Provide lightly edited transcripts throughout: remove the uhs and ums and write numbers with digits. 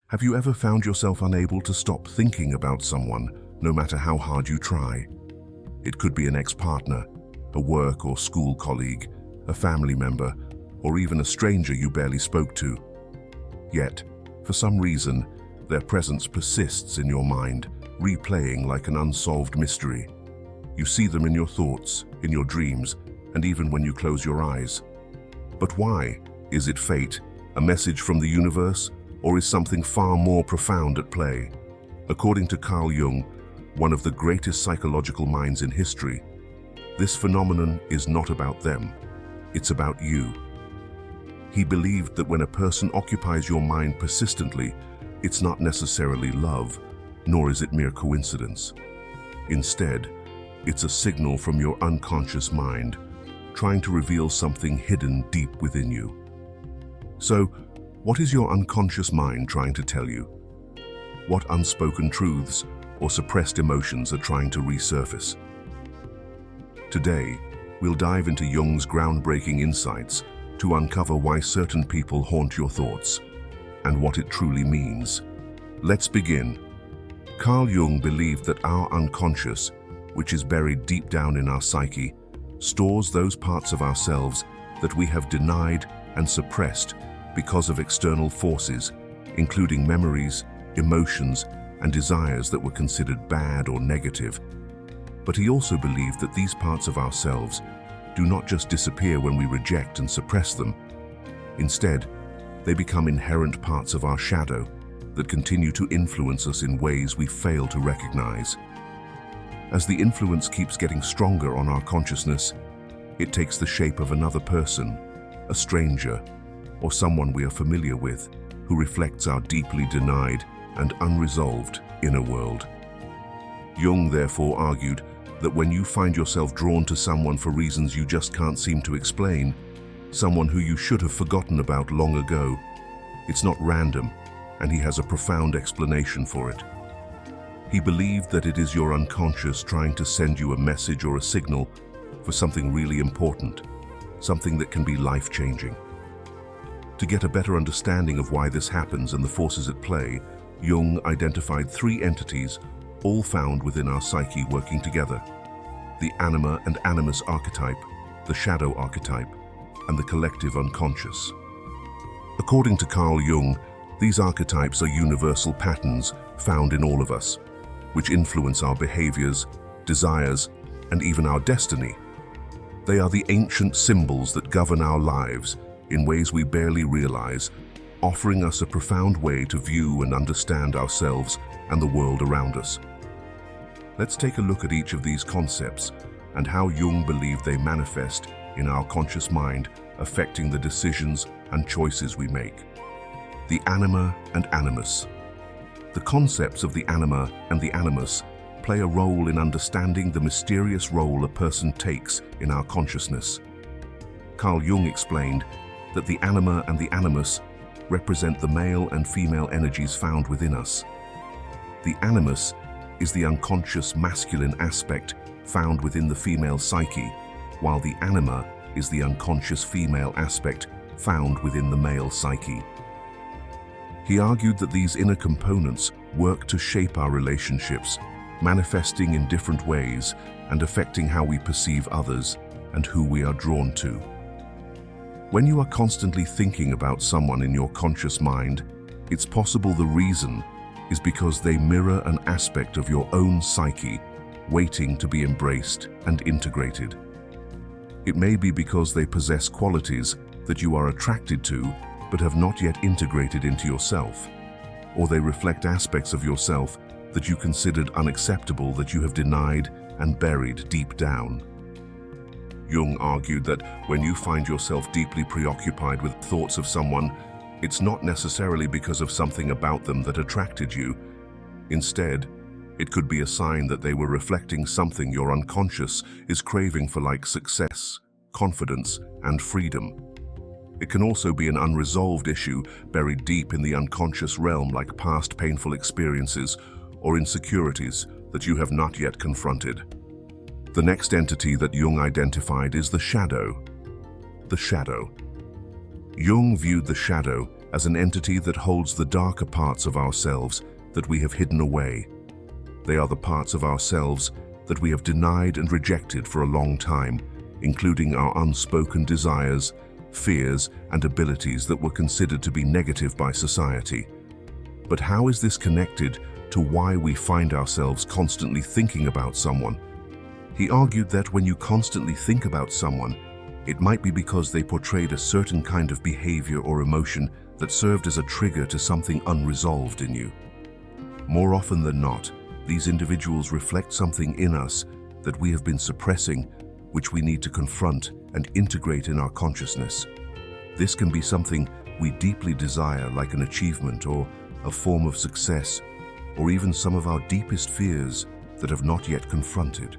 Have you ever found yourself unable to stop thinking about someone, no matter how hard you try? It could be an ex-partner, a work or school colleague, a family member, or even a stranger you barely spoke to. Yet, for some reason, their presence persists in your mind, replaying like an unsolved mystery. You see them in your thoughts, in your dreams, and even when you close your eyes. But why? Is it fate, a message from the universe, or is something far more profound at play? According to Carl Jung, one of the greatest psychological minds in history, this phenomenon is not about them, it's about you. He believed that when a person occupies your mind persistently, it's not necessarily love, nor is it mere coincidence. Instead, it's a signal from your unconscious mind, trying to reveal something hidden deep within you. So, what is your unconscious mind trying to tell you? What unspoken truths or suppressed emotions are trying to resurface? Today, we'll dive into Jung's groundbreaking insights to uncover why certain people haunt your thoughts and what it truly means. Let's begin. Carl Jung believed that our unconscious, which is buried deep down in our psyche, stores those parts of ourselves that we have denied and suppressed because of external forces, including memories, emotions, and desires that were considered bad or negative. But he also believed that these parts of ourselves do not just disappear when we reject and suppress them. Instead, they become inherent parts of our shadow that continue to influence us in ways we fail to recognize. As the influence keeps getting stronger on our consciousness, it takes the shape of another person, a stranger, or someone we are familiar with, who reflects our deeply denied and unresolved inner world. Jung therefore argued that when you find yourself drawn to someone for reasons you just can't seem to explain, someone who you should have forgotten about long ago, it's not random, and he has a profound explanation for it. He believed that it is your unconscious trying to send you a message or a signal for something really important, something that can be life-changing. To get a better understanding of why this happens and the forces at play, Jung identified three entities, all found within our psyche working together: the Anima and Animus archetype, the shadow archetype, and the collective unconscious. According to Carl Jung, these archetypes are universal patterns found in all of us, which influence our behaviors, desires, and even our destiny. They are the ancient symbols that govern our lives in ways we barely realize, offering us a profound way to view and understand ourselves and the world around us. Let's take a look at each of these concepts and how Jung believed they manifest in our conscious mind, affecting the decisions and choices we make. The Anima and Animus. The concepts of the Anima and the Animus play a role in understanding the mysterious role a person takes in our consciousness. Carl Jung explained that the Anima and the Animus represent the male and female energies found within us. The Animus is the unconscious masculine aspect found within the female psyche, while the Anima is the unconscious female aspect found within the male psyche. He argued that these inner components work to shape our relationships, manifesting in different ways and affecting how we perceive others and who we are drawn to. When you are constantly thinking about someone in your conscious mind, it's possible the reason is because they mirror an aspect of your own psyche waiting to be embraced and integrated. It may be because they possess qualities that you are attracted to but have not yet integrated into yourself, or they reflect aspects of yourself that you considered unacceptable that you have denied and buried deep down. Jung argued that when you find yourself deeply preoccupied with thoughts of someone, it's not necessarily because of something about them that attracted you. Instead, it could be a sign that they were reflecting something your unconscious is craving for, like success, confidence, and freedom. It can also be an unresolved issue buried deep in the unconscious realm, like past painful experiences or insecurities that you have not yet confronted. The next entity that Jung identified is the shadow. The shadow. Jung viewed the shadow as an entity that holds the darker parts of ourselves that we have hidden away. They are the parts of ourselves that we have denied and rejected for a long time, including our unspoken desires, fears, and abilities that were considered to be negative by society. But how is this connected to why we find ourselves constantly thinking about someone? He argued that when you constantly think about someone, it might be because they portrayed a certain kind of behavior or emotion that served as a trigger to something unresolved in you. More often than not, these individuals reflect something in us that we have been suppressing, which we need to confront and integrate in our consciousness. This can be something we deeply desire, like an achievement or a form of success, or even some of our deepest fears that have not yet confronted.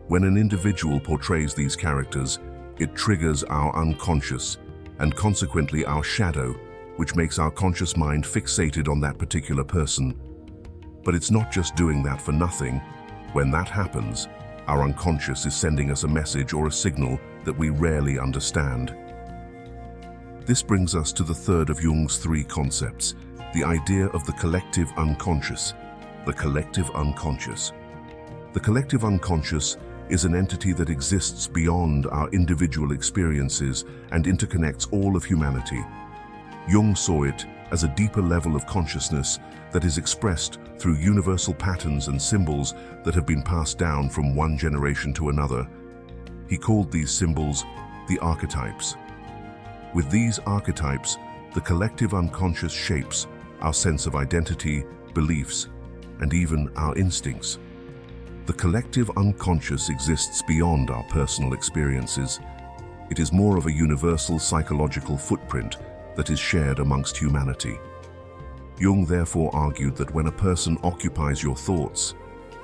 When an individual portrays these characters, it triggers our unconscious and consequently our shadow, which makes our conscious mind fixated on that particular person. But it's not just doing that for nothing. When that happens, our unconscious is sending us a message or a signal that we rarely understand. This brings us to the third of Jung's three concepts, the idea of the collective unconscious. The collective unconscious. The collective unconscious is an entity that exists beyond our individual experiences and interconnects all of humanity. Jung saw it as a deeper level of consciousness that is expressed through universal patterns and symbols that have been passed down from one generation to another. He called these symbols the archetypes. With these archetypes, the collective unconscious shapes our sense of identity, beliefs, and even our instincts. The collective unconscious exists beyond our personal experiences. It is more of a universal psychological footprint that is shared amongst humanity. Jung therefore argued that when a person occupies your thoughts,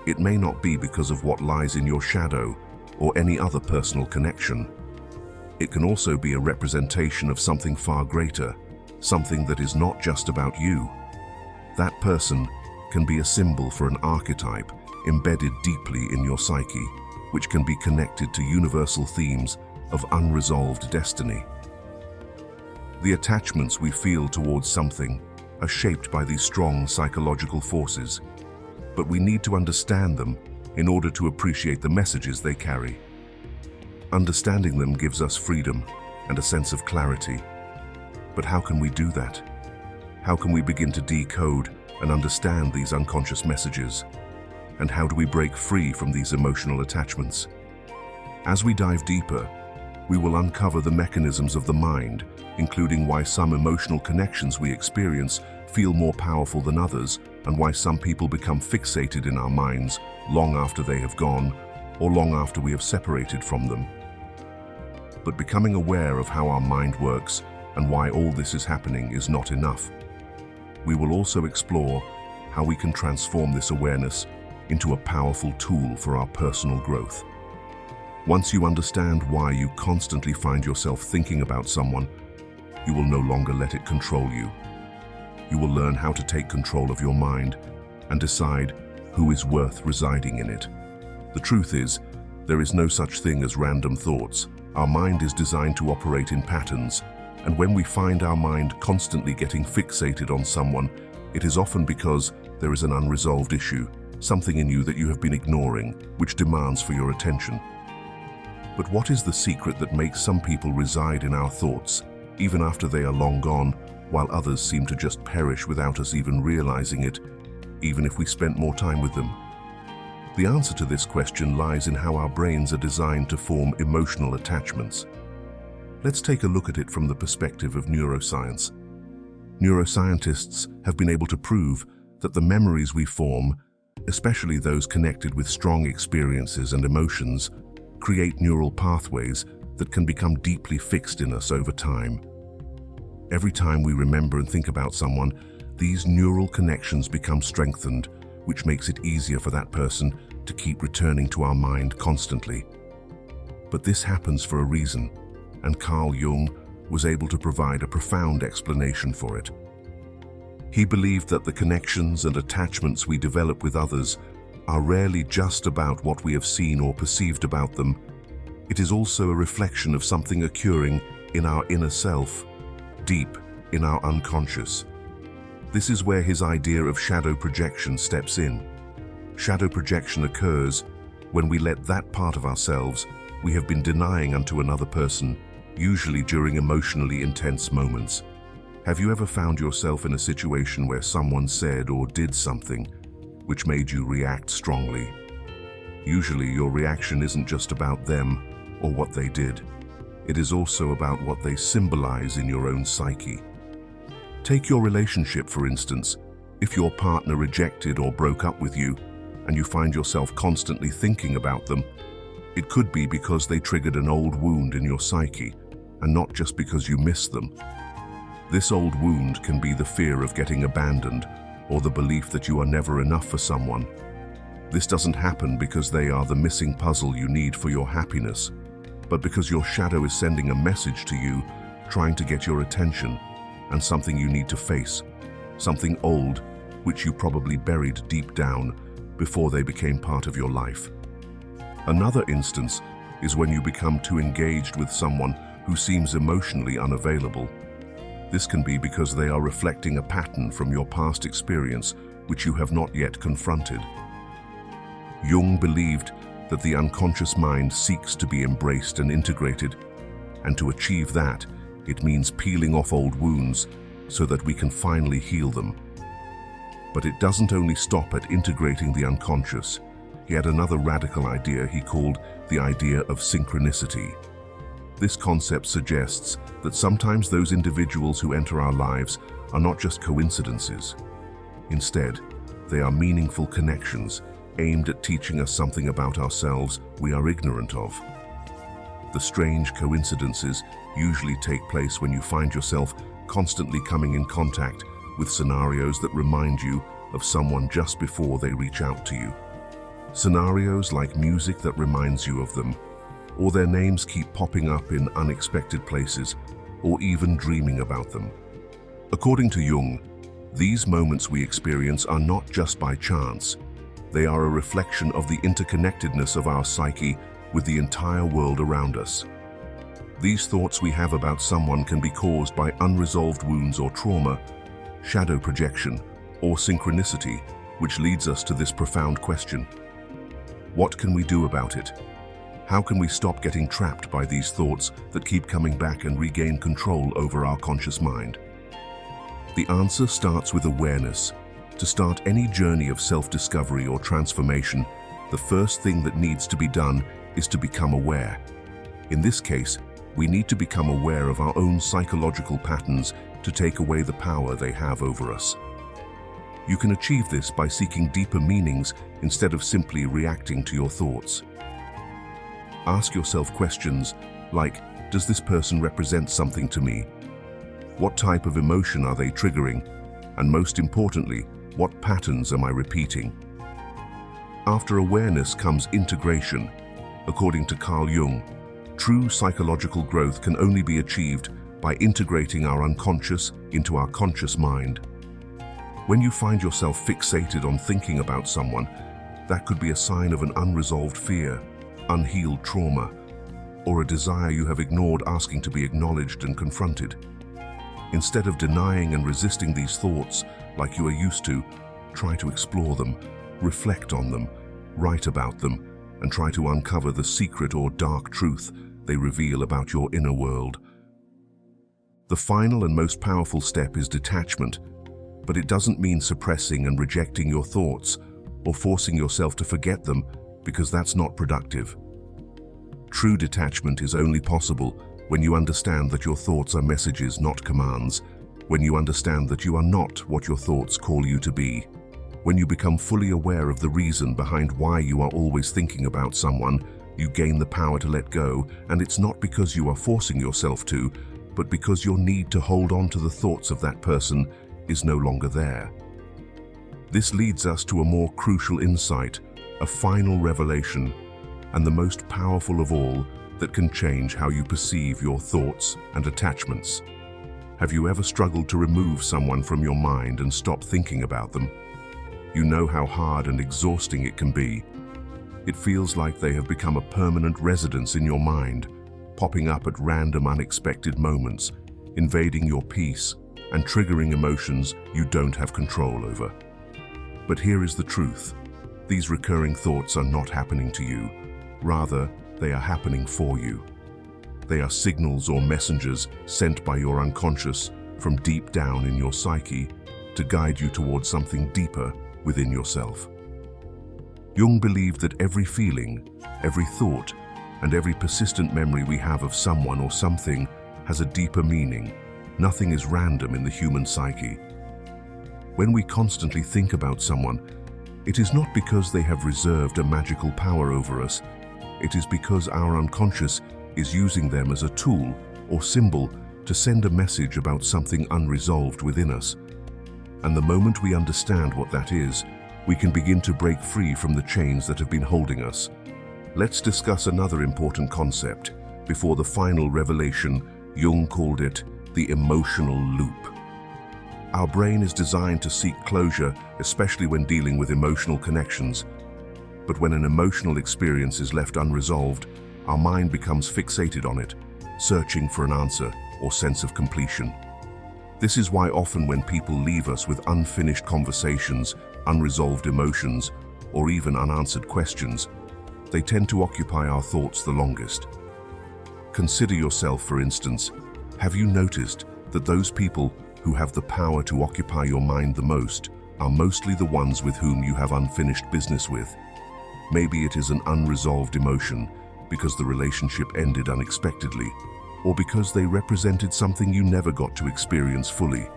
it may not be because of what lies in your shadow or any other personal connection. It can also be a representation of something far greater, something that is not just about you. That person can be a symbol for an archetype embedded deeply in your psyche, which can be connected to universal themes of unresolved destiny. The attachments we feel towards something are shaped by these strong psychological forces, but we need to understand them in order to appreciate the messages they carry. Understanding them gives us freedom and a sense of clarity. But how can we do that? How can we begin to decode and understand these unconscious messages? And how do we break free from these emotional attachments? As we dive deeper, we will uncover the mechanisms of the mind, including why some emotional connections we experience feel more powerful than others, and why some people become fixated in our minds long after they have gone, or long after we have separated from them. But becoming aware of how our mind works and why all this is happening is not enough. We will also explore how we can transform this awareness into a powerful tool for our personal growth. Once you understand why you constantly find yourself thinking about someone, you will no longer let it control you. You will learn how to take control of your mind and decide who is worth residing in it. The truth is, there is no such thing as random thoughts. Our mind is designed to operate in patterns, and when we find our mind constantly getting fixated on someone, it is often because there is an unresolved issue, something in you that you have been ignoring, which demands for your attention. But what is the secret that makes some people reside in our thoughts, even after they are long gone, while others seem to just perish without us even realizing it, even if we spent more time with them? The answer to this question lies in how our brains are designed to form emotional attachments. Let's take a look at it from the perspective of neuroscience. Neuroscientists have been able to prove that the memories we form, especially those connected with strong experiences and emotions, create neural pathways that can become deeply fixed in us over time. Every time we remember and think about someone, these neural connections become strengthened, which makes it easier for that person to keep returning to our mind constantly. But this happens for a reason, and Carl Jung was able to provide a profound explanation for it. He believed that the connections and attachments we develop with others are rarely just about what we have seen or perceived about them. It is also a reflection of something occurring in our inner self, deep in our unconscious. This is where his idea of shadow projection steps in. Shadow projection occurs when we let that part of ourselves we have been denying unto another person, usually during emotionally intense moments. Have you ever found yourself in a situation where someone said or did something which made you react strongly? Usually your reaction isn't just about them or what they did. It is also about what they symbolize in your own psyche. Take your relationship, for instance. If your partner rejected or broke up with you, and you find yourself constantly thinking about them, it could be because they triggered an old wound in your psyche, and not just because you miss them. This old wound can be the fear of getting abandoned, or the belief that you are never enough for someone. This doesn't happen because they are the missing puzzle you need for your happiness, but because your shadow is sending a message to you, trying to get your attention, and something you need to face, something old, which you probably buried deep down before they became part of your life. Another instance is when you become too engaged with someone who seems emotionally unavailable. This can be because they are reflecting a pattern from your past experience which you have not yet confronted. Jung believed that the unconscious mind seeks to be embraced and integrated, and to achieve that, it means peeling off old wounds so that we can finally heal them. But it doesn't only stop at integrating the unconscious. He had another radical idea he called the idea of synchronicity. This concept suggests that sometimes those individuals who enter our lives are not just coincidences. Instead, they are meaningful connections aimed at teaching us something about ourselves we are ignorant of. The strange coincidences usually take place when you find yourself constantly coming in contact with scenarios that remind you of someone just before they reach out to you. Scenarios like music that reminds you of them, or their names keep popping up in unexpected places, or even dreaming about them. According to Jung, these moments we experience are not just by chance. They are a reflection of the interconnectedness of our psyche with the entire world around us. These thoughts we have about someone can be caused by unresolved wounds or trauma, shadow projection, or synchronicity, which leads us to this profound question. What can we do about it? How can we stop getting trapped by these thoughts that keep coming back and regain control over our conscious mind? The answer starts with awareness. To start any journey of self-discovery or transformation, the first thing that needs to be done is to become aware. In this case, we need to become aware of our own psychological patterns to take away the power they have over us. You can achieve this by seeking deeper meanings instead of simply reacting to your thoughts. Ask yourself questions like, does this person represent something to me? What type of emotion are they triggering? And most importantly, what patterns am I repeating? After awareness comes integration. According to Carl Jung, true psychological growth can only be achieved by integrating our unconscious into our conscious mind. When you find yourself fixated on thinking about someone, that could be a sign of an unresolved fear, unhealed trauma, or a desire you have ignored asking to be acknowledged and confronted. Instead of denying and resisting these thoughts like you are used to, try to explore them, reflect on them, write about them, and try to uncover the secret or dark truth they reveal about your inner world. The final and most powerful step is detachment, but it doesn't mean suppressing and rejecting your thoughts or forcing yourself to forget them, because that's not productive. True detachment is only possible when you understand that your thoughts are messages, not commands, when you understand that you are not what your thoughts call you to be, when you become fully aware of the reason behind why you are always thinking about someone, you gain the power to let go, and it's not because you are forcing yourself to, but because your need to hold on to the thoughts of that person is no longer there. This leads us to a more crucial insight, a final revelation, and the most powerful of all that can change how you perceive your thoughts and attachments. Have you ever struggled to remove someone from your mind and stop thinking about them? You know how hard and exhausting it can be. It feels like they have become a permanent residence in your mind, popping up at random, unexpected moments, invading your peace, and triggering emotions you don't have control over. But here is the truth. These recurring thoughts are not happening to you. Rather, they are happening for you. They are signals or messengers sent by your unconscious from deep down in your psyche to guide you towards something deeper within yourself. Jung believed that every feeling, every thought, and every persistent memory we have of someone or something has a deeper meaning. Nothing is random in the human psyche. When we constantly think about someone, it is not because they have reserved a magical power over us. It is because our unconscious is using them as a tool or symbol to send a message about something unresolved within us. And the moment we understand what that is, we can begin to break free from the chains that have been holding us. Let's discuss another important concept. Before the final revelation, Jung called it the emotional loop. Our brain is designed to seek closure, especially when dealing with emotional connections. But when an emotional experience is left unresolved, our mind becomes fixated on it, searching for an answer or sense of completion. This is why often when people leave us with unfinished conversations, unresolved emotions, or even unanswered questions, they tend to occupy our thoughts the longest. Consider yourself, for instance. Have you noticed that those people who have the power to occupy your mind the most are mostly the ones with whom you have unfinished business with? Maybe it is an unresolved emotion because the relationship ended unexpectedly, or because they represented something you never got to experience fully.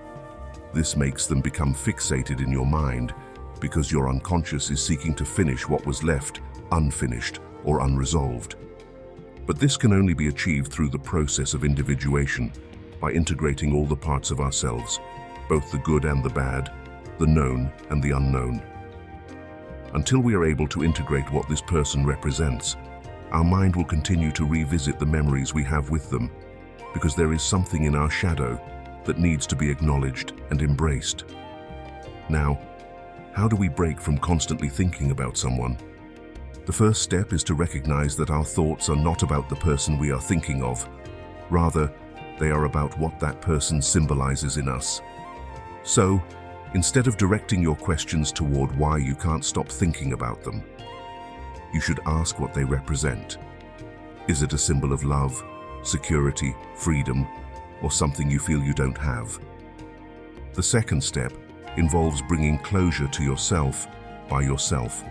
This makes them become fixated in your mind because your unconscious is seeking to finish what was left unfinished or unresolved. But this can only be achieved through the process of individuation, by integrating all the parts of ourselves, both the good and the bad, the known and the unknown. Until we are able to integrate what this person represents, our mind will continue to revisit the memories we have with them, because there is something in our shadow that needs to be acknowledged and embraced. Now, how do we break from constantly thinking about someone? The first step is to recognize that our thoughts are not about the person we are thinking of. Rather, they are about what that person symbolizes in us. So, instead of directing your questions toward why you can't stop thinking about them, you should ask what they represent. Is it a symbol of love, security, freedom, or something you feel you don't have? The second step involves bringing closure to yourself by yourself.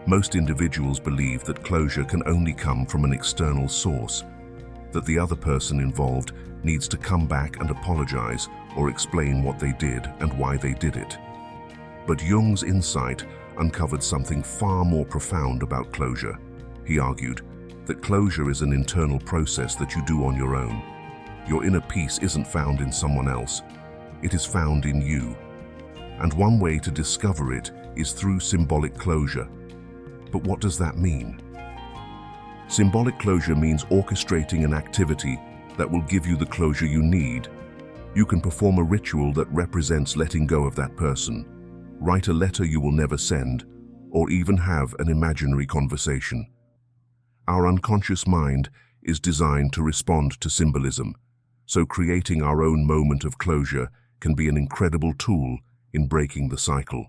Most individuals believe that closure can only come from an external source, that the other person involved needs to come back and apologize or explain what they did and why they did it. But Jung's insight uncovered something far more profound about closure. He argued that closure is an internal process that you do on your own. Your inner peace isn't found in someone else. It is found in you. And one way to discover it is through symbolic closure. But what does that mean? Symbolic closure means orchestrating an activity that will give you the closure you need. You can perform a ritual that represents letting go of that person, write a letter you will never send, or even have an imaginary conversation. Our unconscious mind is designed to respond to symbolism, so creating our own moment of closure can be an incredible tool in breaking the cycle.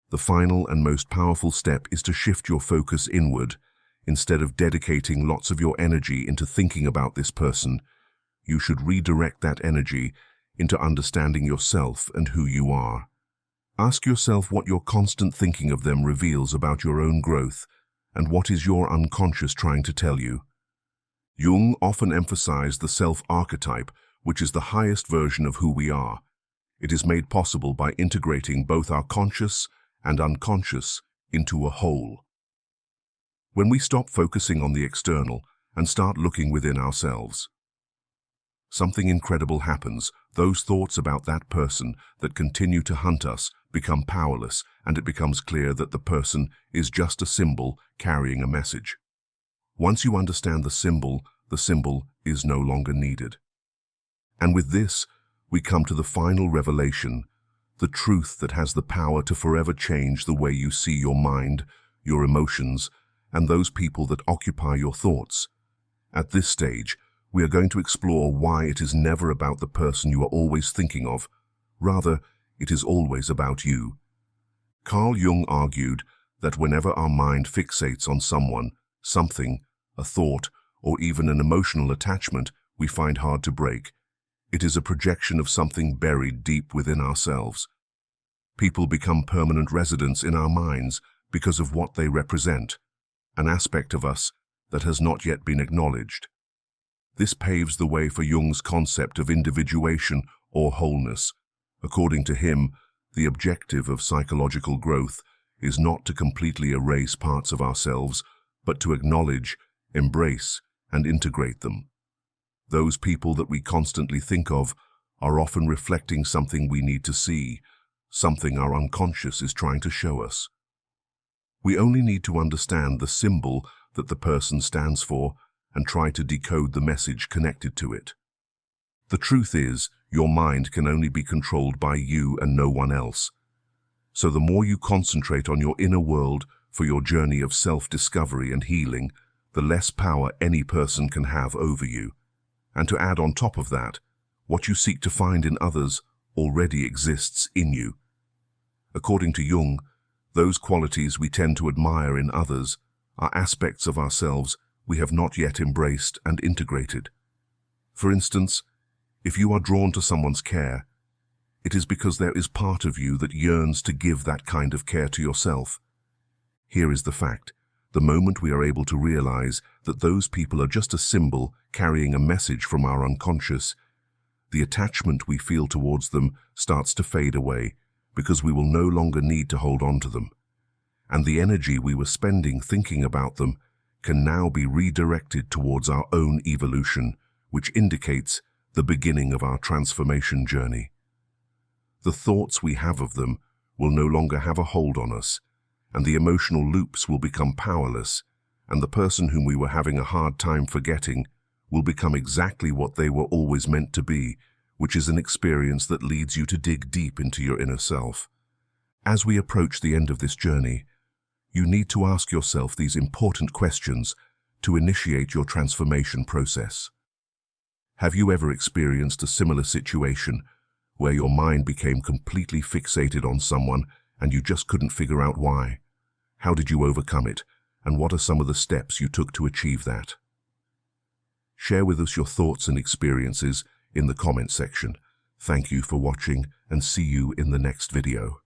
The final and most powerful step is to shift your focus inward. Instead of dedicating lots of your energy into thinking about this person, you should redirect that energy into understanding yourself and who you are. Ask yourself what your constant thinking of them reveals about your own growth, and what is your unconscious trying to tell you. Jung often emphasized the self-archetype, which is the highest version of who we are. It is made possible by integrating both our conscious and unconscious into a whole. When we stop focusing on the external and start looking within ourselves, something incredible happens. Those thoughts about that person that continue to hunt us become powerless, and it becomes clear that the person is just a symbol carrying a message. Once you understand the symbol is no longer needed. And with this, we come to the final revelation, the truth that has the power to forever change the way you see your mind, your emotions, and those people that occupy your thoughts. At this stage, We are going to explore why it is never about the person you are always thinking of. Rather, it is always about you. Carl Jung argued that whenever our mind fixates on someone, something, a thought, or even an emotional attachment we find hard to break, it is a projection of something buried deep within ourselves. People become permanent residents in our minds because of what they represent, an aspect of us that has not yet been acknowledged. This paves the way for Jung's concept of individuation or wholeness. According to him, the objective of psychological growth is not to completely erase parts of ourselves, but to acknowledge, embrace, and integrate them. Those people that we constantly think of are often reflecting something we need to see, something our unconscious is trying to show us. We only need to understand the symbol that the person stands for and try to decode the message connected to it. The truth is, your mind can only be controlled by you and no one else. So the more you concentrate on your inner world for your journey of self-discovery and healing, the less power any person can have over you. And to add on top of that, what you seek to find in others already exists in you. According to Jung, those qualities we tend to admire in others are aspects of ourselves we have not yet embraced and integrated. For instance, if you are drawn to someone's care, it is because there is part of you that yearns to give that kind of care to yourself. Here is the fact. The moment we are able to realize that those people are just a symbol carrying a message from our unconscious, the attachment we feel towards them starts to fade away because we will no longer need to hold on to them. And the energy we were spending thinking about them can now be redirected towards our own evolution, which indicates the beginning of our transformation journey. The thoughts we have of them will no longer have a hold on us, and the emotional loops will become powerless, and the person whom we were having a hard time forgetting will become exactly what they were always meant to be, which is an experience that leads you to dig deep into your inner self. As we approach the end of this journey, you need to ask yourself these important questions to initiate your transformation process. Have you ever experienced a similar situation where your mind became completely fixated on someone and you just couldn't figure out why? How did you overcome it, and what are some of the steps you took to achieve that? Share with us your thoughts and experiences in the comment section. Thank you for watching, and see you in the next video.